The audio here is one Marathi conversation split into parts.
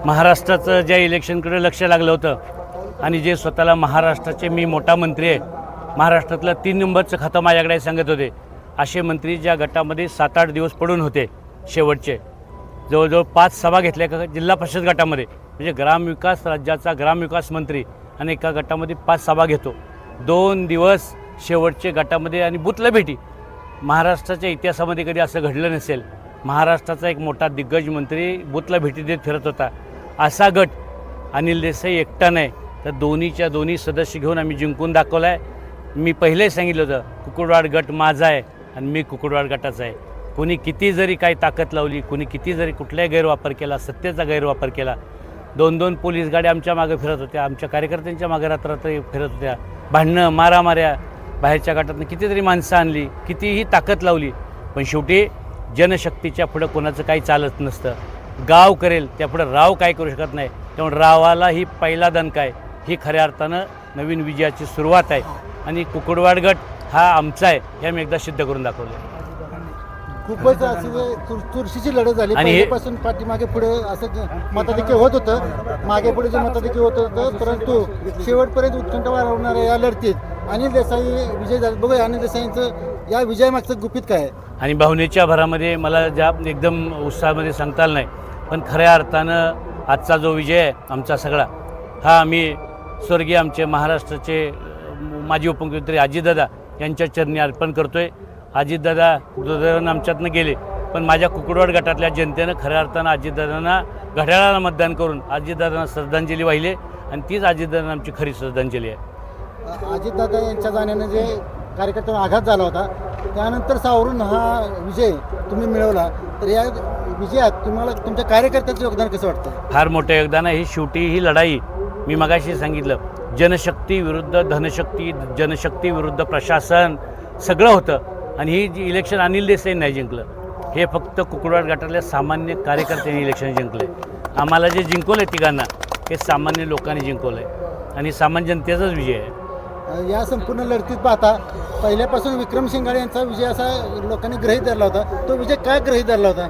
महाराष्ट्राचं ज्या इलेक्शनकडे लक्ष लागलं होतं आणि जे स्वतःला महाराष्ट्राचे मी मोठा मंत्री आहे, महाराष्ट्रातलं 3 नंबरचं खातं माझ्याकडे सांगत होते, असे मंत्री ज्या गटामध्ये 7-8 दिवस पडून होते, शेवटचे जवळजवळ 5 सभा घेतल्या एका जिल्हा परिषद गटामध्ये. म्हणजे ग्रामविकास राज्याचा ग्रामविकास मंत्री आणि एका गटामध्ये 5 सभा घेतो, 2 दिवस शेवटचे गटामध्ये आणि बुथला भेटी. महाराष्ट्राच्या इतिहासामध्ये कधी असं घडलं नसेल. महाराष्ट्राचा एक मोठा दिग्गज मंत्री बुथला भेटी देत फिरत होता. असा गट अनिल देसाई एकटा नाही तर दोन्ही सदस्य घेऊन आम्ही जिंकून दाखवला आहे. मी पहिले सांगितलं होतं, कुकुडवाड गट माझा आहे आणि मी कुकुडवाड गटाचा आहे. कोणी किती जरी काही ताकद लावली, कोणी किती जरी कुठलाही गैरवापर केला, सत्तेचा गैरवापर केला, 2-2 पोलीस गाड्या आमच्या मागे फिरत होत्या, आमच्या कार्यकर्त्यांच्या मागे रात्र फिरत होत्या, भांडणं मारामाऱ्या, बाहेरच्या गटातनं कितीतरी माणसं आणली, कितीही ताकद लावली, पण शेवटी जनशक्तीच्या पुढं कोणाचं काही चालत नसतं. गाव करेल त्यापुढं राव काय करू शकत नाही. त्यामुळे रावाला ही पहिला दणका आहे. ही खऱ्या अर्थानं नवीन विजयाची सुरुवात आहे आणि कुकुडवाड गट हा आमचा आहे हे आम्ही एकदा सिद्ध करून दाखवलं. खूपच अशी चुरशीची लढत झाली. पहिल्यापासून पाठीमागे पुढे असं मताधिक्य होत होतं, मागे पुढे जे मताधिक्य होत होतं, परंतु शेवटपर्यंत उत्कंठ वाढवणाऱ्या या लढतीत अनिल देसाई विजय झाले. बघूया अनिल देसाईंचं या विजयामागचं गुपित काय आहे. आणि भावनेच्या भरामध्ये मला ज्या एकदम उत्साहामध्ये सांगता आलं नाही, पण खऱ्या अर्थानं आजचा जो विजय आहे आमचा सगळा, हा आम्ही स्वर्गीय आमचे महाराष्ट्राचे माजी उपमुख्यमंत्री अजितदादा यांच्या चरणी अर्पण करतो आहे. अजितदादा दुर्दैवानं आमच्यातनं गेले, पण माझ्या कुकुडवाड गटातल्या जनतेनं खऱ्या अर्थानं अजितदादांना घड्याळाला मतदान करून अजितदादांना श्रद्धांजली वाहिली आणि तीच अजितदादांना आमची खरी श्रद्धांजली आहे. अजितदादा यांच्या जाण्याने जे कार्यकर्त्यांना आघात झाला होता, त्यानंतर सावरून हा विजय तुम्ही मिळवला, तर या विजयात तुम्हाला तुमच्या कार्यकर्त्याचं योगदान कसं वाटतं. फार मोठं योगदान आहे. ही शेवटी ही लढाई मी मगाशी सांगितलं, जनशक्ती विरुद्ध धनशक्ती, जनशक्ती विरुद्ध प्रशासन सगळं होतं आणि ही जी इलेक्शन अनिल देसाई नाही जिंकलं, हे फक्त कुकुडवाड गटातल्या सामान्य कार्यकर्त्यांनी इलेक्शन जिंकलं आहे. आम्हाला जे जिंकवलं आहे तिघांना हे सामान्य लोकांनी जिंकवलं आहे आणि सामान्य जनतेचाच विजय आहे. या संपूर्ण लढतीत पाहता पहिल्यापासून विक्रम शिंगाडे यांचा विजय असा लोकांनी गृहीत धरला होता. तो विजय काय गृहीत धरला होता.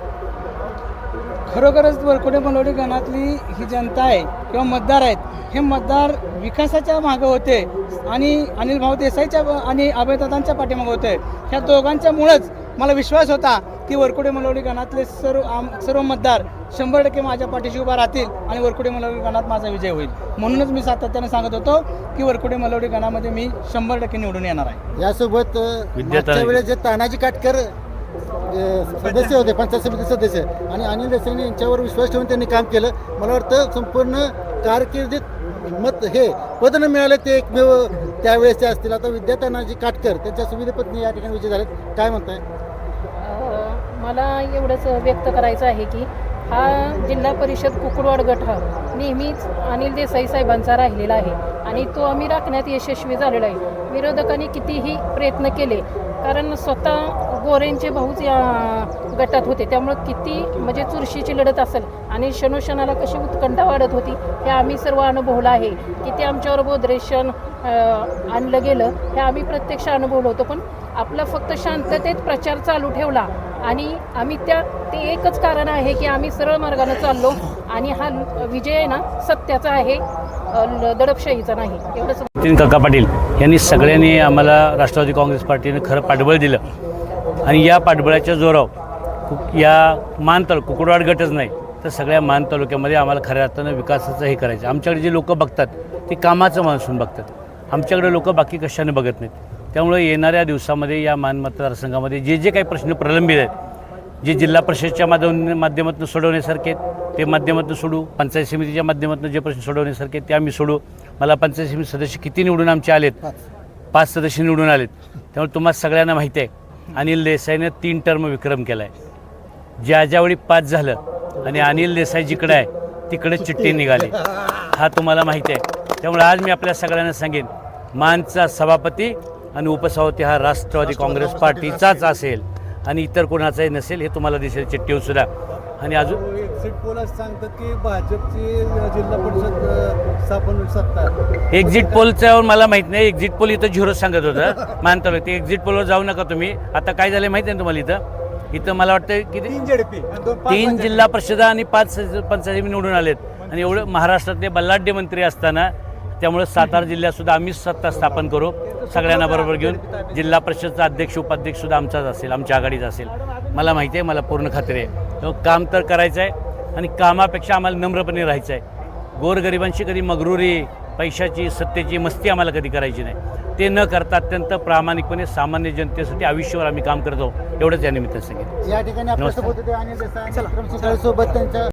खरोखरच वरकुटे मलवडी गणातली ही जनता आहे किंवा मतदार आहेत, हे मतदार विकासाच्या मागं होते आणि अनिल भाऊ देसाईच्या आणि अभयदादांच्या पाठीमागं होते. ह्या दोघांच्यामुळंच मला विश्वास होता की वरकुटे मलवडी गणातले सर्व मतदार 100% माझ्या पाठीशी उभा राहतील आणि वरकुटे मलवडी गणात माझा विजय होईल. म्हणूनच मी सातत्याने सांगत होतो की वरकुटे मलवडी गणामध्ये मी 100% निवडून येणार आहे. यासोबत मागच्या वेळेस जे तानाजी काटकर सदस्य होते, पंचायत समिती सदस्य, आणि अनिल देसाईंनी यांच्यावर विश्वास ठेवून त्यांनी काम केलं. मला वाटतं संपूर्ण कारकिर्दीत मत हे पद न मिळालं ते एकमेव त्यावेळेसचे असतील. आता विद्यातानाजी काटकर त्यांच्या सुविधेपत्नी या ठिकाणी विजय झालेत, काय म्हणताय. मला एवढंच व्यक्त करायचं आहे की हा जिल्हा परिषद कुकुडवाड गट हा नेहमीच अनिल देसाई साहेबांचा राहिलेला आहे आणि तो आम्ही राखण्यात यशस्वी झालेला आहे. विरोधकांनी कितीही प्रयत्न केले, कारण स्वतः गोरेंचे भाऊच या गटात होते, त्यामुळं किती म्हणजे चुरशीची लढत असेल आणि क्षणोक्षणाला कशी उत्कंठा वाढत होती हे आम्ही सर्व अनुभवलं आहे. किती आमच्यावर बोधरेशन आणलं गेलं हे आम्ही प्रत्यक्ष अनुभवलं होतं, पण आपला फक्त शांततेत प्रचार चालू ठेवला आणि आम्ही ते एकच कारण आहे की आम्ही सरळ मार्गाने चाललो आणि हा विजय आहे ना सत्याचा आहे, दडपशाहीचा नाही. एवढंच. नितीन काका पाटील यांनी सगळ्यांनी आम्हाला राष्ट्रवादी काँग्रेस पार्टीने खरं पाठबळ दिलं आणि या पाठबळाच्या जोरावर या कुकुडवाड गटच नाही तर सगळ्या मान तालुक्यामध्ये आम्हाला खऱ्या अर्थानं विकासाचं हे करायचं. आमच्याकडे जे लोक बघतात ते कामाचं माणसून बघतात, आमच्याकडे लोक बाकी कशाने बघत नाहीत. त्यामुळे येणाऱ्या दिवसामध्ये या मान मतदारसंघामध्ये जे जे काही प्रश्न प्रलंबित आहेत जे जिल्हा परिषदच्या माध्यमातून सोडवण्यासारखे आहेत ते माध्यमातून सोडू, पंचायत समितीच्या माध्यमातून जे प्रश्न सोडवण्यासारखे आहेत ते आम्ही सोडू. मला पंचायत समिती सदस्य किती निवडून आमचे आलेत, 5 सदस्य निवडून आलेत. त्यामुळे तुम्हाला सगळ्यांना माहिती आहे अनिल देसाईनं 3 टर्म विक्रम केला आहे. ज्यावेळी 5 झालं आणि अनिल देसाई जिकडे आहे तिकडे चिठ्ठी निघाली, हा तुम्हाला माहिती आहे. त्यामुळे आज मी आपल्या सगळ्यांना सांगेन, मानचा सभापती आणि उपसभापती हा राष्ट्रवादी काँग्रेस पार्टीचाच असेल आणि इतर कोणाचाही नसेल, हे तुम्हाला दिसेल चिठ्ठीवर सुद्धा. आणि अजून एक्झिट पोल असं सांगतात की भाजपची जिल्हा परिषद स्थापन सत्ता. एक्झिट पोलच्यावर मला माहीत नाही. एक्झिट पोल इथं झिरो सांगत होतं मानतो. ते एक्झिट पोलवर जाऊ नका तुम्ही. आता काय झालं माहिती आहे तुम्हाला, इथं मला वाटतं की 3 जेडपी 3 जिल्हा परिषदा आणि 5 पंचायती निवडून आलेत. आणि एवढं महाराष्ट्रातले बलाढ्य मंत्री असताना त्यामुळे सातारा जिल्ह्यात सुद्धा आम्हीच सत्ता स्थापन करू सगळ्यांना बरोबर घेऊन. जिल्हा परिषदचा अध्यक्ष उपाध्यक्ष सुद्धा आमचाच असेल, आमच्या आघाडीचा असेल. मला माहिती आहे, मला पूर्ण खात्री आहे. काम तर करायचं आहे आणि कामापेक्षा आम्हाला नम्रपणे राहायचं आहे. गोरगरिबांशी कधी मगरुरी, पैशाची, सत्तेची मस्ती आम्हाला कधी करायची नाही. ते न करता अत्यंत प्रामाणिकपणे सामान्य जनतेसाठी आयुष्यभर आम्ही काम करतो, एवढंच या निमित्तानं सांगितलं. या ठिकाणी आपल्यासोबत होते अनिल देसाई आणि विक्रम शिकाळे सोबत त्यांच्या